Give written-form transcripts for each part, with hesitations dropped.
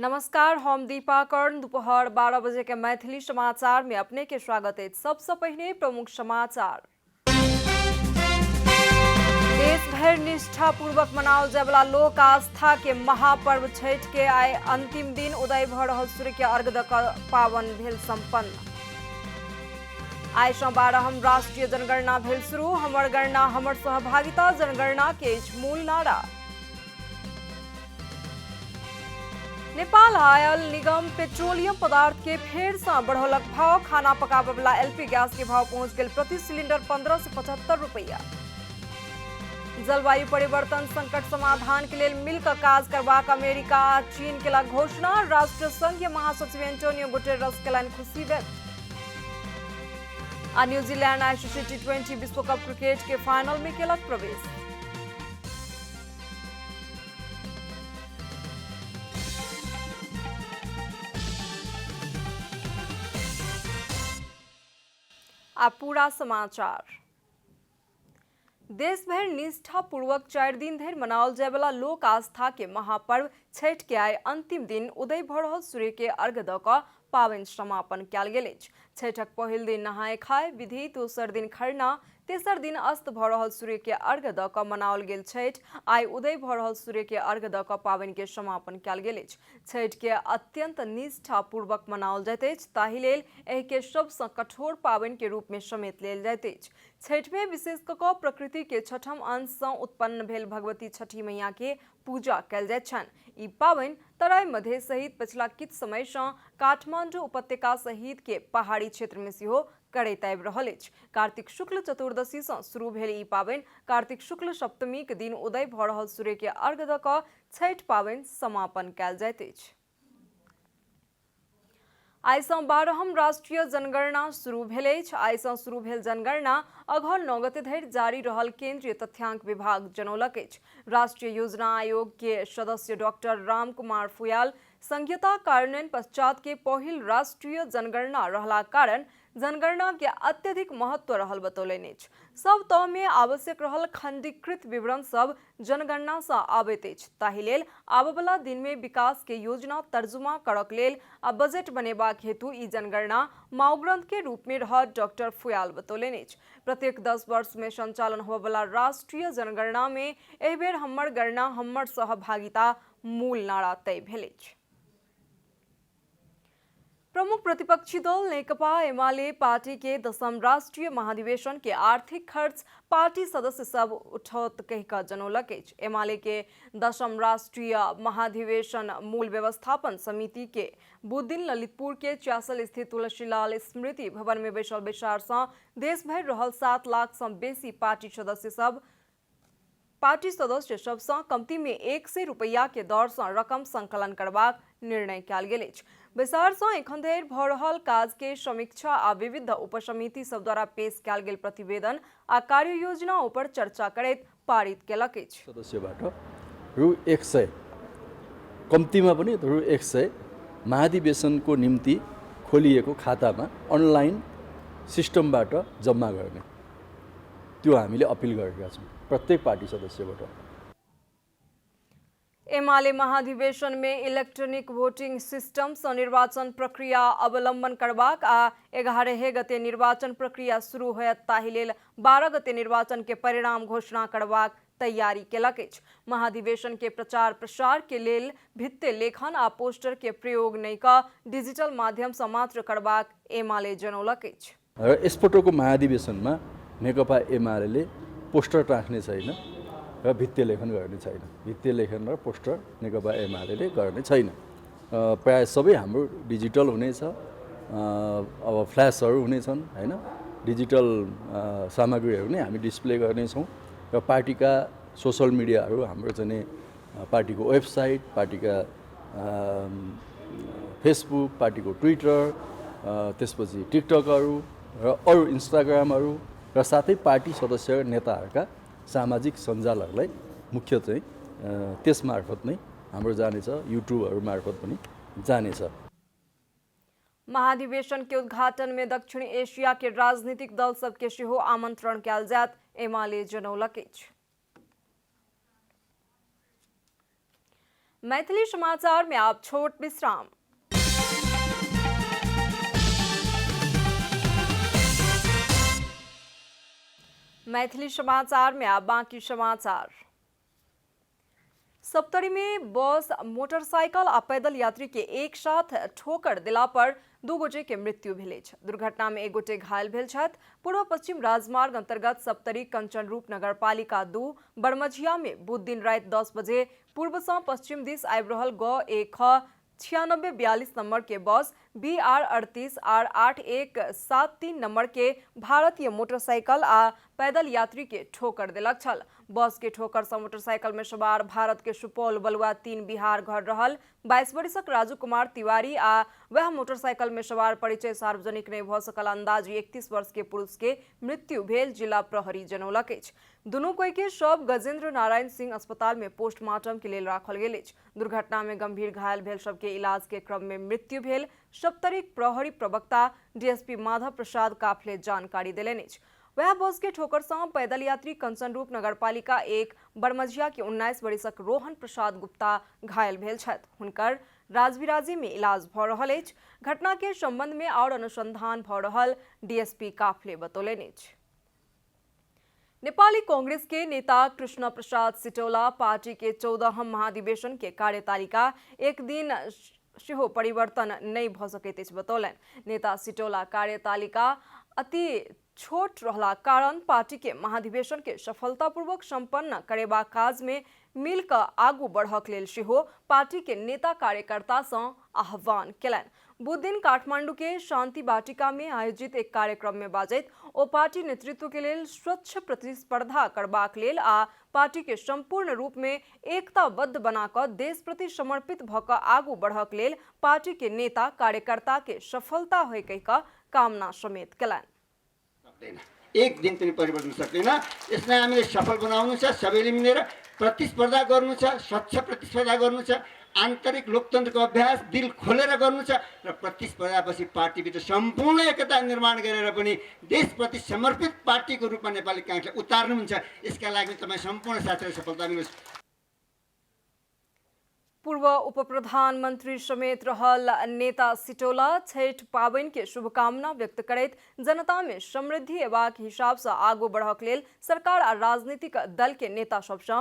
नमस्कार, हम दीपा कर्ण। दोपहर 12 बजे के मैथिली समाचार में अपने के स्वागत है। सबसे पहले प्रमुख समाचार। देश भर निष्ठा पूर्वक मनाओल जाय वाला लोक आस्था के महापर्व छठ के आइ अंतिम दिन उदय भ रहल सूर्य के अर्घ द क पावन भेल संपन्न। आइ सँ 12 राष्ट्रीय जनगणना भेल शुरू। हमर गणना हमर सहभागिता जनगणना के मूल नारा। नेपाल आयल निगम पेट्रोलियम पदार्थ के फेर से बढ़ौलक भाव। खाना पकाबे वाला एलपी गैस के भाव पहुंच गए प्रति सिलेंडर 15 से 75 रुपया। जलवायु परिवर्तन संकट समाधान के लिए मिलकर काज करबाक अमेरिका आ चीन केला घोषणा। राष्ट्र संघ महासचिव एंटोनियो गुटेरस केलनि खुशी व्यक्त। आ न्यूजीलैंड आईसीसी टी20 विश्व कप क्रिकेट के फाइनल में केलक प्रवेश। अब पूरा समाचार। देश भर निष्ठा पूर्वक 4 दिन धरि मनाओल जाय वाला लोक आस्था के महापर्व छठ के आइ अंतिम दिन उदय भ रहल सूर्य के अर्घ द क पावनि समापन कयल गेल अछि। छठक पहिल दिन नहाय खाय विधि, दोसर दिन खरना, तेसर दिन अस्त भ रहल सूर्य के अर्घ द क मनाओल गेल छठ। आइ उदय भ रहल सूर्य के अर्घ द क पावनि के समापन कयल गेल अछि। छठ के अत्यंत निष्ठा पूर्वक मनाओल जाइत अछि, ताहि लेल एहि के सबसँ कठोर पावनि के रूप में समेत लेल जाइत अछि। छठ में विशेष कऽ प्रकृति के छठम अंश सँ उत्पन्न भेल भगवती छठी मैया के पूजा कयल जाइत छनि। ई पावनि तराई मध्य सहित पिछला किछ समय सँ काठमांडू उपत्यका सहित के पहाड़ी क्षेत्र में सेहो करैत आबि रहल अछि। कार्तिक शुक्ल चतुर्दशी सँ शुरू भेल ई पावनि कार्तिक शुक्ल सप्तमी के दिन उदय भ रहल सूर्य के अर्घ द क छठ पावनि समापन कयल जाइत अछि। आइ सँ 12 राष्ट्रीय जनगणना शुरू भेल अछि। आइ सँ शुरू भेल जनगणना अघन 9 गते धरि जारी रहल केंद्रीय तथ्यांक विभाग जनौलक अछि। राष्ट्रीय योजना आयोग के सदस्य डॉक्टर राम कुमार फुयाल संघीयता कार्यान्वयन पश्चात के पहिल राष्ट्रीय जनगणना रहला कारण जनगणना के अत्यधिक महत्व रहल बतौलनि अछि। सब तह में आवश्यक रहल खंडीकृत विवरण सब जनगणना सँ आबैत अछि, ताहि लेल आबय वाला दिन में विकास के योजना तर्जुमा करक लेल आ बजट बनेबाक हेतु ई जनगणना माओग्रंथ के रूप में रहत। डॉक्टर फुयाल बतौलनि अछि। प्रत्येक 10 वर्ष में संचालन होबय वाला राष्ट्रीय जनगणना में एहि बेर हमर गणना हमर सहभागिता मूल नारा तय भेल अछि। प्रमुख प्रतिपक्षी दल नेकपा एमाले पार्टी के 10म राष्ट्रीय महाधिवेशन के आर्थिक खर्च पार्टी सदस्य सब उठौत कहिका जनौलक अछि। एमाले के 10म राष्ट्रीय महाधिवेशन मूल व्यवस्थापन समिति के बुधदिन ललितपुर के च्यासल स्थित तुलसीलाल स्मृति भवन में बैसल बैसार सँ देश भरि रहल 7 लाख सँ बेसी पार्टी सदस्य सबसँ कमती में 100 रुपया के दर सँ रकम संकलन करबाक निर्णय कयल गेल अछि। बैसार सँ एखन धरि भ रहल काज के समीक्षा आ विविध उपसमिति सब द्वारा पेश कयल गेल प्रतिवेदन आ कार्य योजना पर चर्चा करैत पारित केलक अछि। सदस्यबाट रु 100 कम्तीमा पनि रु 100 महाधिवेशनको निम्ति खोलिएको खातामा अनलाइन सिस्टमबाट जम्मा गर्ने त्यो हामीले अपिल गरेका छौँ प्रत्येक पार्टी सदस्यबाट। एमाले महाधिवेशन में इलेक्ट्रॉनिक वोटिंग सिस्टम सँ निर्वाचन प्रक्रिया अवलंबन करबाक आ 11 गते निर्वाचन प्रक्रिया शुरू होयत, ताहि लेल 12 गते निर्वाचन के परिणाम घोषणा करबाक तैयारी केलक अछि। महाधिवेशन के प्रचार प्रसार के लेल भित्ते लेखन आ पोस्टर के प्रयोग नहीं क डिजिटल माध्यम सँ मात्र करबाक एमाले जनौलक अछि। यसपटकको महाधिवेशनमा नेकपा एमाले पोस्टर राख्ने छैन र भित्ते लेखन गर्ने छैन। भित्ते लेखन र पोस्टर नेकपा एमाले गर्ने छैन। प्राय सबै हाम्रो डिजिटल हुनेछ। अब फ्ल्यासहरू हुनेछन् हैन, डिजिटल सामग्रीहरू नै हामी डिस्प्ले गर्नेछौँ र पार्टीका सोशल मिडियाहरू हाम्रो चाहिँ पार्टीको वेबसाइट, पार्टीका फेसबुक, पार्टीको ट्विटर, त्यसपछि टिकटकहरू र अरू इन्स्टाग्रामहरू र साथै पार्टी सदस्य नेताहरूका सामाजिक सञ्जालहरूलाई मुख्य चाहिँ त्यस मार्फत नै हाम्रो जानेछ। युट्युबहरू मार्फत पनि जानेछ। महाधिवेशन के उद्घाटन में दक्षिण एशिया के राजनीतिक दल सबके सेहो आमंत्रण कयल जायत, एमाले जनौलक अछि। मैथिली समाचार में आप छोट विश्राम। मैथिली समाचार में आप बाकी समाचार। सप्तरी में बस, मोटरसाइकिल आ पैदल यात्री के एक साथ ठोकर दिला पर 2 गोटे के मृत्यु भेल। दुर्घटना में 1 गोटे घायल भेल छथि। पूर्व पश्चिम राजमार्ग अंतर्गत सप्तरी कंचनरूप नगरपालिका 2 बरमझिया में बुध दिन रात 10 बजे पूर्व से पश्चिम दिस आबि रहल ग एक 9642 नंबर के बस BR 38 R 8173 नंबर के भारतीय मोटरसाइकिल आ पैदल यात्री के ठोकर दिलक छल। बस के ठोकर से मोटरसाइकिल में सवार भारत के सुपौल बलुआ 3 बिहार घर रहल 22 वर्षक राजू कुमार तिवारी आ वह मोटरसाइकिल में सवार परिचय सार्वजनिक नहीं भ सकल अंदाजी 31 वर्ष के पुरुष के मृत्यु भेल जिला प्रहरी जनौलक अछि। दुनू कोई के शव गजेंद्र नारायण सिंह अस्पताल में पोस्टमार्टम के लेल राखल गेल अछि। दुर्घटना में गंभीर घायल भेल सब के इलाज के क्रम में मृत्यु भेल सप्तरी प्रहरी प्रवक्ता डीएसपी माधव प्रसाद काफले जानकारी देलनि अछि। वह बस के ठोकर से पैदल यात्री कंचनरूप नगरपालिका 1 बरमझिया के 19 वर्षक रोहन प्रसाद गुप्ता घायल भेल छथि। हुनकर राजविराजी में इलाज भ रहल अछि। घटना के संबंध में और अनुसंधान भ रहल डीएसपी काफले बतौलनि अछि। नेपाली कांग्रेस के नेता कृष्ण प्रसाद सिटौला पार्टी के 14हम महाधिवेशन के कार्यतालिका एक दिन सेहो परिवर्तन नहीं भ सकैत अछि बतौलनि। नेता सिटौला कार्यतालिका अति छोट रहला कारण पार्टी के महाधिवेशन के सफलतापूर्वक संपन्न करेबा काज में मिल क आगू बढ़क लेल सेहो पार्टी के नेता कार्यकर्ता से आह्वान केलनि। बुध दिन काठमांडू के शांति वाटिका में आयोजित एक कार्यक्रम में बाजैत ओ पार्टी नेतृत्व के लेल स्वच्छ प्रतिस्पर्धा करबाक लेल आ पार्टी के संपूर्ण रूप में एकताबद्ध बनाकर देश प्रति समर्पित भ क आगू बढ़क लेल पार्टी के नेता कार्यकर्ता के सफलता होय कहि क कामना समेत केलनि। एक दिन पनि परिवर्तन सक्दैन। यसलाई हामीले सफल बनाउनु छ, सबैले मिलेर प्रतिस्पर्धा गर्नु छ, स्वच्छ प्रतिस्पर्धा गर्नु छ, आन्तरिक लोकतन्त्रको अभ्यास दिल खोलेर गर्नु छ र प्रतिस्पर्धापछि पार्टीभित्र सम्पूर्ण एकता निर्माण गरेर पनि देशप्रति समर्पित पार्टीको रूपमा नेपाली कांग्रेसलाई उतार्नुहुन्छ। यसका लागि तपाईँ सम्पूर्ण साथीहरू सफलता मिलोस्। पूर्व उप प्रधानमंत्री समेत रहल नेता सिटौला छठ पाबन के शुभकामना व्यक्त करैत जनता में समृद्धि एबाक हिसाब से आगू बढ़क लेल सरकार आ राजनीतिक दल के नेता सबसे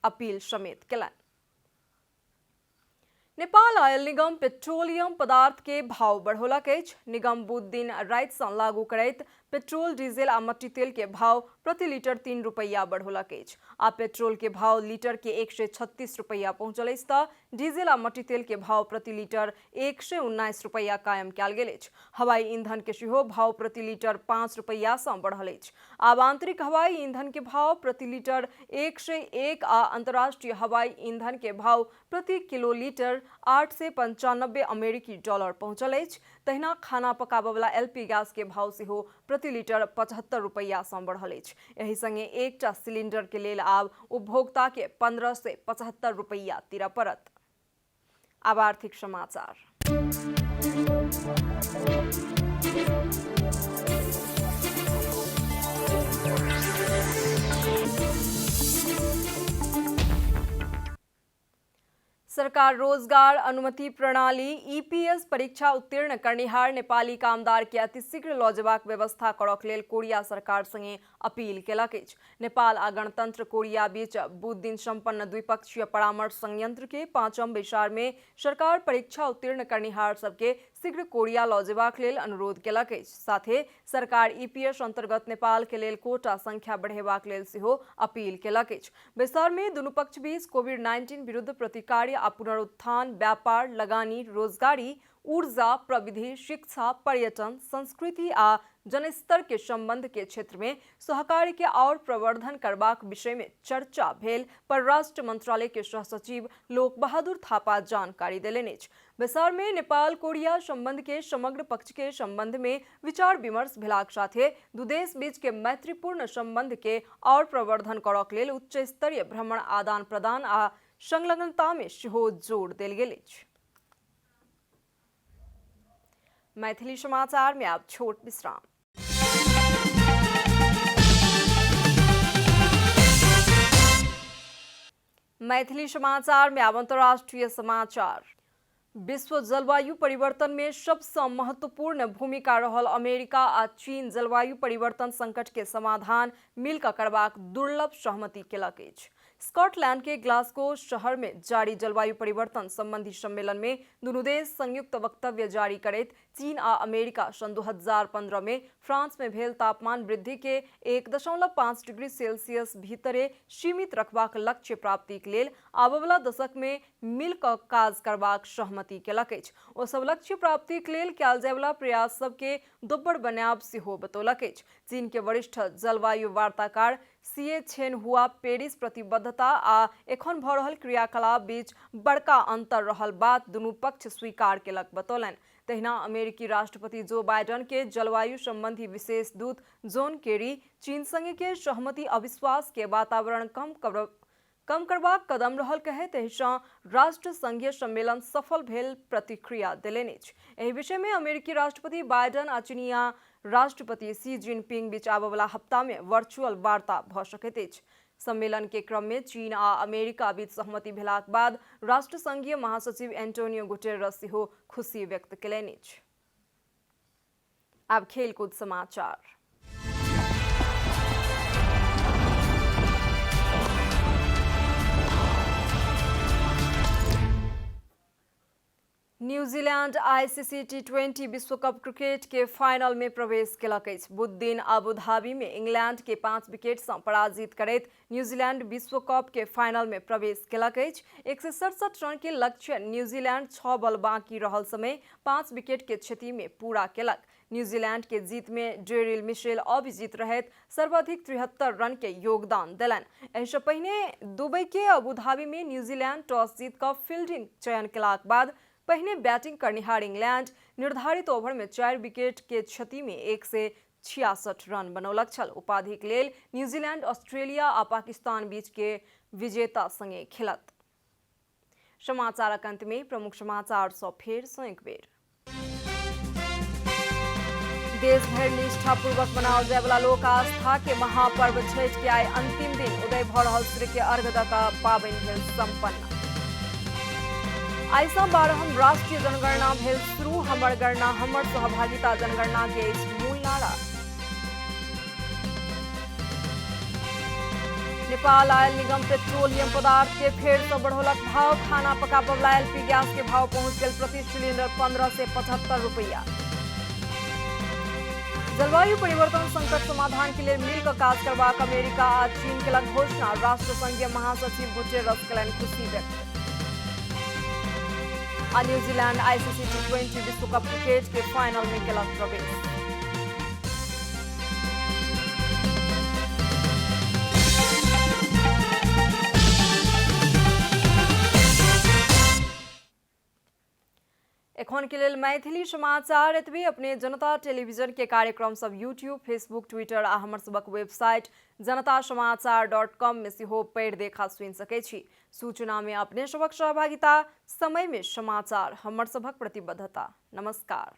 अपील समेत केलनि। नेपाल ऑयल निगम पेट्रोलियम पदार्थ के भाव बढ़ौलक अछि। निगम बुध दिन राति से लागू करैत पेट्रोल, डीजल आ मट्टी तेल के भाव प्रति लीटर 3 रुपैया बढ़ौलक अछि। आ पेट्रोल के भाव लीटर के 136 रुपैया पहुंचल अछि त डीजल आ मट्टी तेल के भाव प्रति लीटर 119 रुपैया कायम कयल गेल अछि। हवाई ईंधन के सेहो भाव प्रति लीटर 5 रुपैया से बढ़ल अछि। आब आंतरिक हवाई ईंधन के भाव प्रति लीटर 101 आ अंतर्राष्ट्रीय हवाई ईंधन के भाव प्रति किलोलीटर 8 से 95 अमेरिकी डॉलर पहुंचल अछि। तहिना खाना पकाबयवला LP गैस के भाव सेहो प्रति लीटर 75 रुपैया से बढ़ल अछि। एहि संगे एकटा सिलेंडर के लेल आब उपभोक्ता के 15 से 75 रुपैया तीरय पड़त। आब आर्थिक समाचार। सरकार रोजगार अनुमति प्रणाली EPS परीक्षा उत्तीर्ण करनिहार नेपाली कामदार के अतिशीघ्र लऽ जेबाक व्यवस्था करक लेल कोरिया सरकार संगे अपील केलक अछि। नेपाल आ गणतंत्र कोरिया बीच बुध दिन संपन्न द्विपक्षीय परामर्श संयंत्र के 5म बैसार में सरकार परीक्षा उत्तीर्ण करनिहार सबके शीघ्र कोरिया लऽ जेबाक लेल अनुरोध केलक अछि। साथे सरकार EPS अंतर्गत नेपाल के लेल कोटा संख्या बढ़ेबाक लेल सेहो अपील केलक अछि। बैसार में दुनू पक्ष बीच कोविड-19 विरुद्ध प्रतिकार्य आ पुनरुत्थान, व्यापार, लगानी, रोजगारी, ऊर्जा, प्रविधि, शिक्षा, पर्यटन, संस्कृति आ जनस्तर के संबंध के क्षेत्र में सहकार्य के और प्रवर्धन करबाक विषय में चर्चा भेल। परराष्ट्र मंत्रालय के सहसचिव लोक बहादुर थापा जानकारी देलनि अछि। बैसार में नेपाल कोरिया संबंध के समग्र पक्ष के संबंध में विचार विमर्श भेलाक साथे दू देश बीच के मैत्रीपूर्ण संबंध के और प्रवर्धन करक लेल उच्च स्तरीय भ्रमण, आदान प्रदान आ संलग्नता में सेहो जोर देल गेल अछि। मैथिली समाचार में आप छोट विश्राम। मैथिली समाचार में अब अंतर्राष्ट्रीय समाचार। विश्व जलवायु परिवर्तन में सबसे महत्वपूर्ण भूमिका रहल अमेरिका आ चीन जलवायु परिवर्तन संकट के समाधान मिलकर करबाक दुर्लभ सहमति केलक अछि। स्कॉटलैंड के ग्लासगो शहर में जारी जलवायु परिवर्तन संबंधी सम्मेलन में दुनू देश संयुक्त वक्तव्य जारी करैत चीन आ अमेरिका सन 2015 में फ्रांस में भेल तापमान वृद्धि के 1.5 डिग्री सेल्सियस भीतरे सीमित रखबाक लक्ष्य प्राप्ति के लेल आबयवला दशक में मिलकर काज करबाक सहमति केलक अछि। ओ सब लक्ष्य प्राप्ति के लेल कयल जायवला प्रयास सबके दोब्बर बनायब सेहो बतौलक अछि। चीन के वरिष्ठ जलवायु वार्ताकार सीए छेनहुआ पेरिस प्रतिबद्धता आ एखन भऽ रहल क्रियाकलाप बीच बड़का अंतर रहल बात दुनू पक्ष स्वीकार केलक बतौलनि। तहिना अमेरिकी राष्ट्रपति जो बाइडन के जलवायु संबंधी विशेष दूत जॉन केरी चीन संगे के सहमति अविश्वास के वातावरण कम करबाक कदम रहल कहैत एहिसँ राष्ट्र संघीय सम्मेलन सफल भेल प्रतिक्रिया देलनि अछि। एहि विषय में अमेरिकी राष्ट्रपति बाइडन आ चीनिया राष्ट्रपति शी जिनपिंग बीच आबयवला हफ्ता में वर्चुअल वार्ता भऽ सकैत अछि। सम्मेलन के क्रम में चीन आ अमेरिका बीच सहमति भेलाक बाद राष्ट्र संघीय महासचिव एंटोनियो गुटेरस सेहो खुशी व्यक्त केलनि अछि। आब खेलकूद समाचार। न्यूजीलैंड आईसीसी टी20 विश्व कप क्रिकेट के फाइनल में प्रवेश केलक अछि। बुध दिन अबू धाबी में इंग्लैंड के 5 विकेट से पराजित करैत न्यूजीलैंड विश्व कप के फाइनल में प्रवेश केलक अछि। 167 रन के लक्ष्य न्यूजीलैंड 6 बॉल बाकी रहल समय 5 विकेट के क्षति में पूरा केलक। न्यूजीलैंड के जीत में डेरिल मिशेल अविजित रहैत सर्वाधिक 73 रन के योगदान देलनि। एहिसँ पहिने दुबई के अबू धाबी में न्यूजीलैंड टॉस जीत कऽ फील्डिंग चयन केलाक बाद पहिने बैटिंग करनिहार इंग्लैंड निर्धारित ओवर में 4 विकेट के क्षति में 166 रन बनौलक छल। उपाधि के लेल न्यूजीलैंड ऑस्ट्रेलिया आ पाकिस्तान बीच के विजेता संगे खेलत। समाचारक अंत में प्रमुख समाचार सँ फेर सँ एक बेर। देश भर निष्ठापूर्वक मनाओल जायवला लोक आस्था के महापर्व छठ के आइ अंतिम दिन उदय भऽ रहल सूर्य के अर्घ्य दऽ कऽ पाबनि भेल संपन्न। आइसँ 12हम राष्ट्रीय जनगणना भेल शुरू। हमर गणना हमर सहभागिता जनगणना के मूल नारा। नेपाल आयल निगम पेट्रोलियम पदार्थ के फेर सँ बढ़ौलक भाव। खाना पकाबयवला एलपी गैस के भाव पहुंच गेल प्रति सिलेंडर 15 से 75 रुपया। जलवायु परिवर्तन संकट समाधान के लिए मिलकर काज करबाक अमेरिका आ चीन केलक घोषणा। राष्ट्र संघीय महासचिव गुटेरस केलनि खुशी व्यक्त। आ न्यूजीलैंड आईसीसी टी20 विश्व कप क्रिकेट के फाइनल में केलक प्रवेश। एखन के लेल मैथिली समाचार एतबे। अपने जनता टेलीविजन के कार्यक्रम सब यूट्यूब, फेसबुक, ट्विटर आ हमर सबक वेबसाइट जनतासमाचार.com में सेहो पढ़ि देखा सुनि सकै छी। सूचना में अपने सबक सहभागिता, समय में समाचार हमर सबक प्रतिबद्धता। नमस्कार।